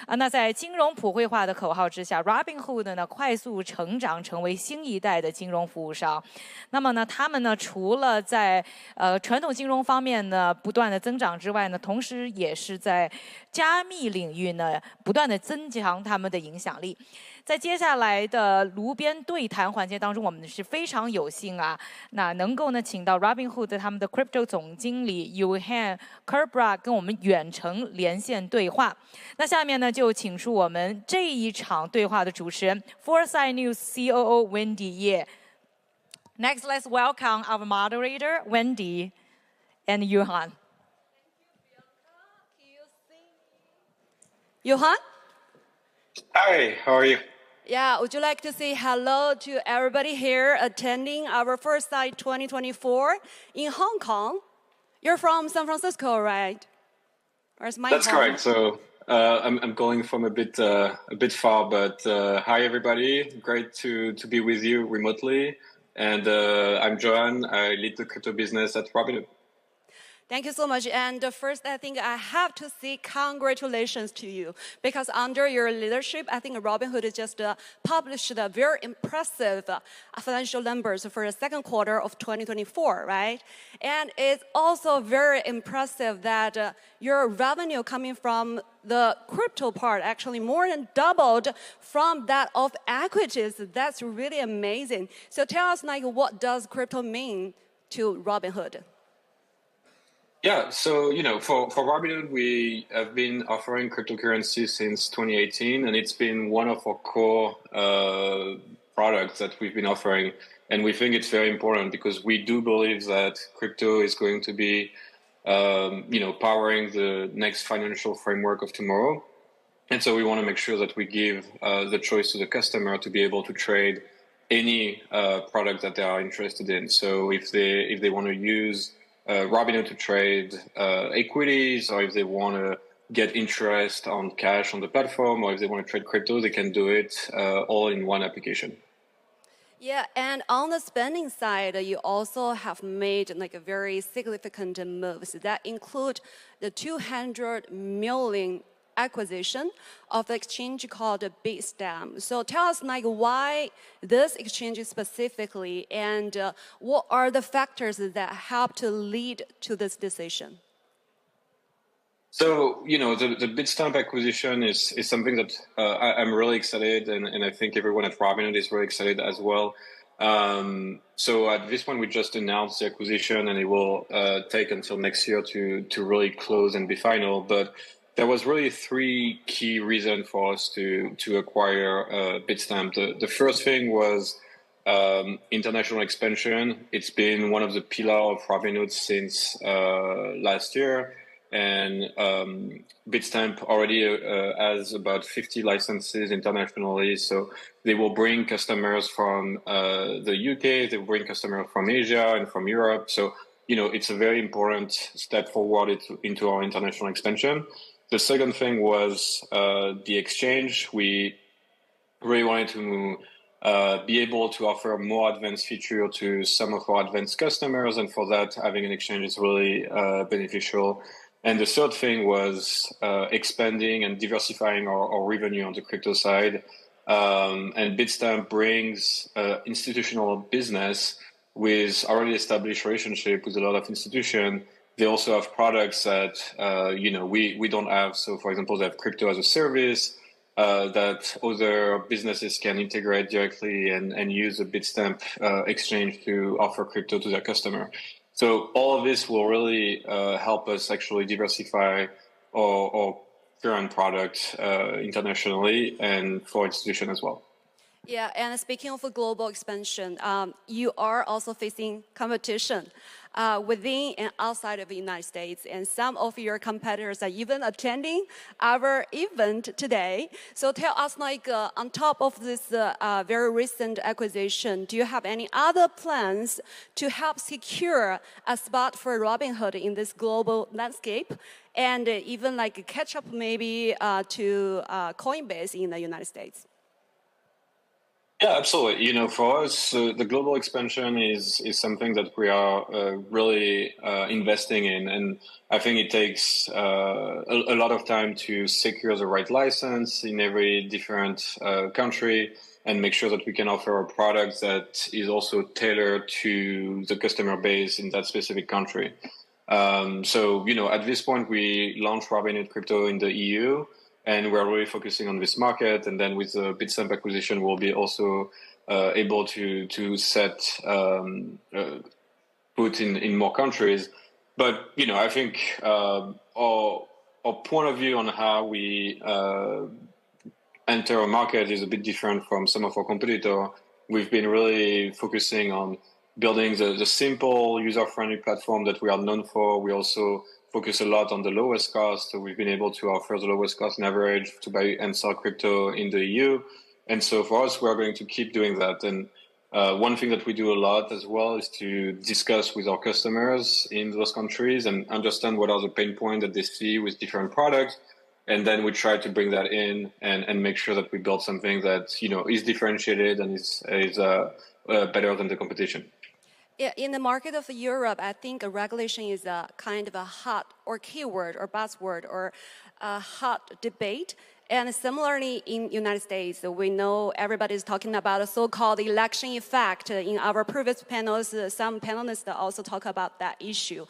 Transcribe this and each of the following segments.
那在金融普惠化的口号之下 ，Robinhood 呢快速成长，成为新一代的金融服务商。那么呢，他们呢除了在传统金融方面呢不断的增长之外呢，同时也是在加密领域呢不断的增强他们的影响力。在接下来的炉边对谈环节当中，我们是非常有幸啊，那能够呢请到 Robinhood 他们的 Crypto 总经理 Johan Kerbra 跟我们远程连线对话。那下面呢就请出我们这一场对话的主持人 Foresight News COO Wendy Ye。Next, let's welcome our moderator Wendy and Johan. Johan? Hi, how are you? Yeah, would you like to say hello to everybody here attending our Foresight 2024 in Hong Kong? You're from San Francisco, right? Where's my That's home? correct. So I'm calling from a bit far, but hi everybody. Great to be with you remotely. And I'm Johan. I lead the crypto business at Robinhood. Thank you so much. And first, I think I have to say congratulations to you because under your leadership, I think Robinhood just published a very impressive financial numbers for the second quarter of 2024, right? And it's also very impressive that your revenue coming from the crypto part actually more than doubled from that of equities. That's really amazing. So tell us, like, what does crypto mean to Robinhood? Yeah, so, for Robinhood, we have been offering cryptocurrency since 2018, and it's been one of our core products that we've been offering. And we think it's very important because we do believe that crypto is going to be, powering the next financial framework of tomorrow. And so we want to make sure that we give the choice to the customer to be able to trade any product that they are interested in. So if they want to use Robinhood to trade equities, or if they want to get interest on cash on the platform, or if they want to trade crypto, they can do it all in one application. Yeah, and on the spending side, you also have made like a very significant moves that include the 200 million acquisition of the exchange called Bitstamp. So tell us, like, why this exchange specifically, and what are the factors that help to lead to this decision? So, the Bitstamp acquisition is something that I'm really excited, and I think everyone at Robinhood is really excited as well. So at this point, we just announced the acquisition, and it will take until next year to really close and be final. But there was really three key reasons for us to acquire Bitstamp. The first thing was international expansion. It's been one of the pillars of Robinhood since last year. And Bitstamp already has about 50 licenses internationally. So they will bring customers from the UK, they will bring customers from Asia and from Europe. So, it's a very important step forward into our international expansion. The second thing was the exchange. We really wanted to be able to offer more advanced feature to some of our advanced customers. And for that, having an exchange is really beneficial. And the third thing was expanding and diversifying our revenue on the crypto side. And Bitstamp brings institutional business with already established relationship with a lot of institutions. They also have products that, we don't have. So, for example, they have crypto as a service that other businesses can integrate directly and use a Bitstamp exchange to offer crypto to their customer. So all of this will really help us actually diversify our current product internationally and for institution as well. Yeah, and speaking of global expansion, you are also facing competition within and outside of the United States, and some of your competitors are even attending our event today. So tell us, like, on top of this very recent acquisition, do you have any other plans to help secure a spot for Robinhood in this global landscape, and even like catch up maybe to Coinbase in the United States? Yeah, absolutely. For us, the global expansion is something that we are really investing in, and I think it takes a lot of time to secure the right license in every different country and make sure that we can offer a product that is also tailored to the customer base in that specific country. So, at this point, we launched Robinhood Crypto in the EU, and we're really focusing on this market. And then with the Bitstamp acquisition, we'll be also able to set foot in more countries. But I think our point of view on how we enter a market is a bit different from some of our competitors. We've been really focusing on building the simple, user-friendly platform that we are known for. We also focus a lot on the lowest cost. So we've been able to offer the lowest cost in average to buy and sell crypto in the EU. And so for us, we're going to keep doing that. And one thing that we do a lot as well is to discuss with our customers in those countries and understand what are the pain points that they see with different products. And then we try to bring that in and make sure that we build something that, is differentiated and is better than the competition. Yeah, in the market of Europe, I think regulation is a kind of a hot or keyword or buzzword or a hot debate. And similarly, in United States, we know everybody is talking about a so-called election effect. In our previous panels, some panelists also talk about that issue.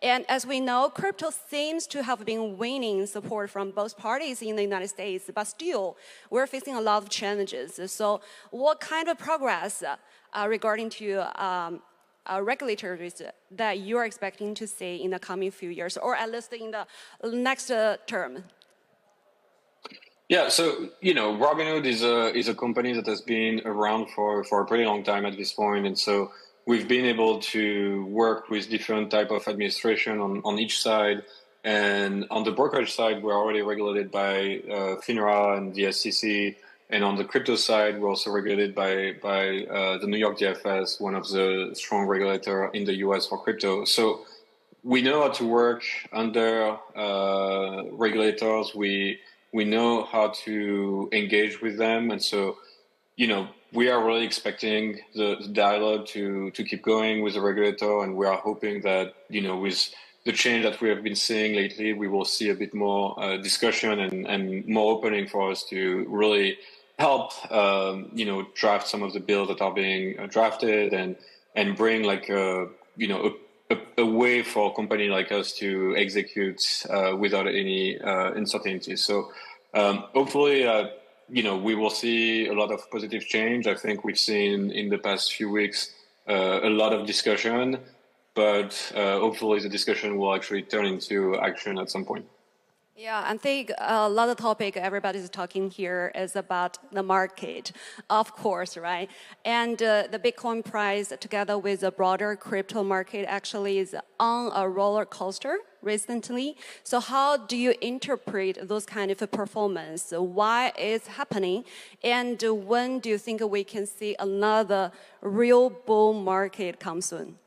And as we know, crypto seems to have been winning support from both parties in the United States, but still, we're facing a lot of challenges. So what kind of progress regarding to regulators that you are expecting to see in the coming few years, or at least in the next term? Yeah, so Robinhood is a company that has been around for a pretty long time at this point, and so we've been able to work with different type of administration on each side. And on the brokerage side, we're already regulated by FINRA and the SEC. And on the crypto side, we're also regulated by the New York DFS, one of the strong regulator in the US for crypto. So we know how to work under regulators. We know how to engage with them. And so, we are really expecting the dialogue to keep going with the regulator. And we are hoping that, with the change that we have been seeing lately, we will see a bit more discussion and more opening for us to really help, draft some of the bills that are being drafted and bring like a way for a company like us to execute without any uncertainty. So hopefully, we will see a lot of positive change. I think we've seen in the past few weeks a lot of discussion, but hopefully the discussion will actually turn into action at some point. Yeah, I think a lot of topic everybody's talking here is about the market, of course, right? And the Bitcoin price, together with the broader crypto market, actually is on a roller coaster recently. So how do you interpret those kind of performance? Why it's happening? And when do you think we can see another real bull market come soon?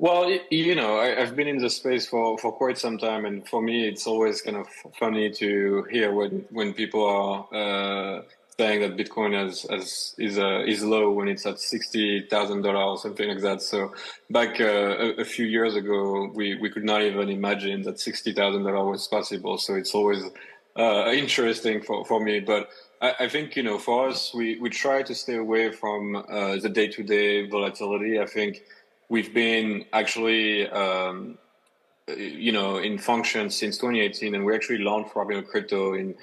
Well, I've been in the space for quite some time, and for me, it's always kind of funny to hear when people are saying that Bitcoin is low when it's at $60,000 or something like that. So back a few years ago, we could not even imagine that $60,000 was possible. So it's always interesting for me, but I think for us, we try to stay away from the day-to-day volatility. I think we've been actually, in function since 2018, and we actually launched Robinhood Crypto in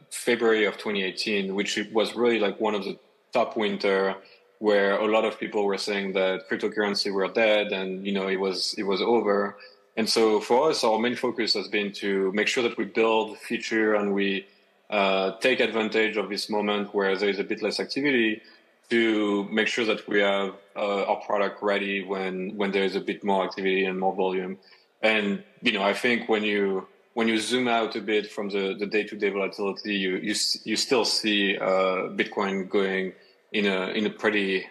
February of 2018, which was really like one of the top winter where a lot of people were saying that cryptocurrency were dead and it was over. And so for us, our main focus has been to make sure that we build feature and we take advantage of this moment where there is a bit less activity, to make sure that we have our product ready when there is a bit more activity and more volume. And I think when you zoom out a bit from the day-to-day volatility, you still see Bitcoin going in a pretty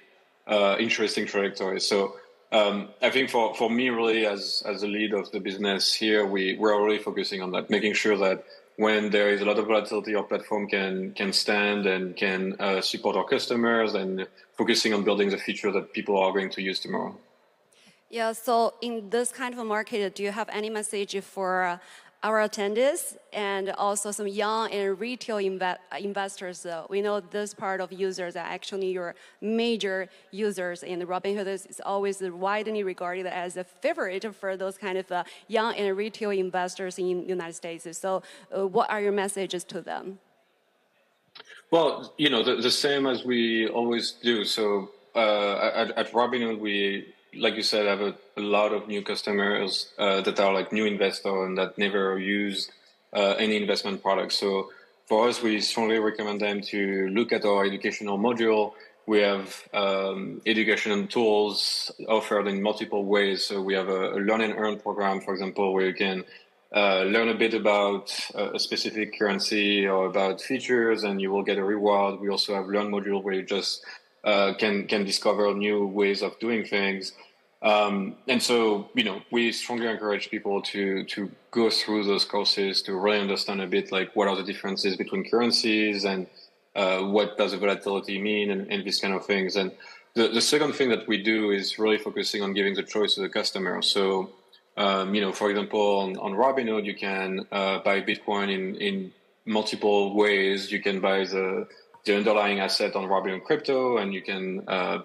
interesting trajectory. So I think for me, really, as a lead of the business here, we're already focusing on that, making sure that when there is a lot of volatility, our platform can stand and can support our customers and focusing on building the feature that people are going to use tomorrow. Yeah, so in this kind of a market, do you have any message for our attendees and also some young and retail investors? We know this part of users are actually your major users, and Robinhood is always widely regarded as a favorite for those kind of young and retail investors in the United States. So what are your messages to them? Well, the same as we always do. So at Robinhood, we, like you said, have a lot of new customers that are like new investors and that never used any investment products. So for us, we strongly recommend them to look at our educational module. We have education tools offered in multiple ways. So we have a learn and earn program, for example, where you can learn a bit about a specific currency or about features, and you will get a reward. We also have learn module where you just can discover new ways of doing things. And so, we strongly encourage people to go through those courses to really understand a bit like what are the differences between currencies and what does the volatility mean and these kind of things. And the second thing that we do is really focusing on giving the choice to the customer. So, for example, on Robinhood, you can buy Bitcoin in multiple ways. You can buy the underlying asset on Robinhood Crypto, and you can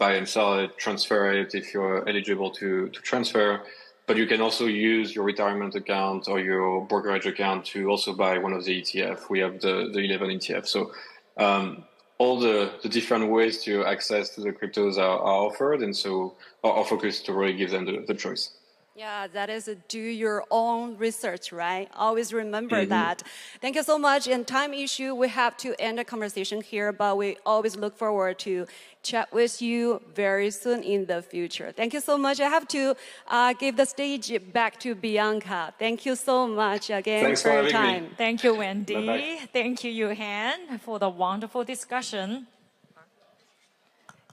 buy and sell it, transfer it if you're eligible to transfer. But you can also use your retirement account or your brokerage account to also buy one of the ETF. We have the 11 ETF. So all the different ways to access to the cryptos are offered, and so our focus is to really give them the choice. Yeah, that is do your own research, right? Always remember that. Thank you so much. In time issue, we have to end the conversation here, but we always look forward to chat with you very soon in the future. Thank you so much. I have to give the stage back to Bianca. Thank you so much again. Thanks for for your having time. me. Thank you, Wendy. Bye-bye. Thank you, Yuhan, for the wonderful discussion.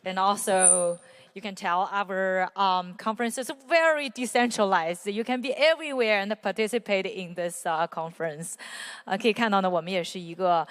And also, you can tell our conference is very decentralized. You can be everywhere and participate in this conference. 可以看到呢，我们也是一个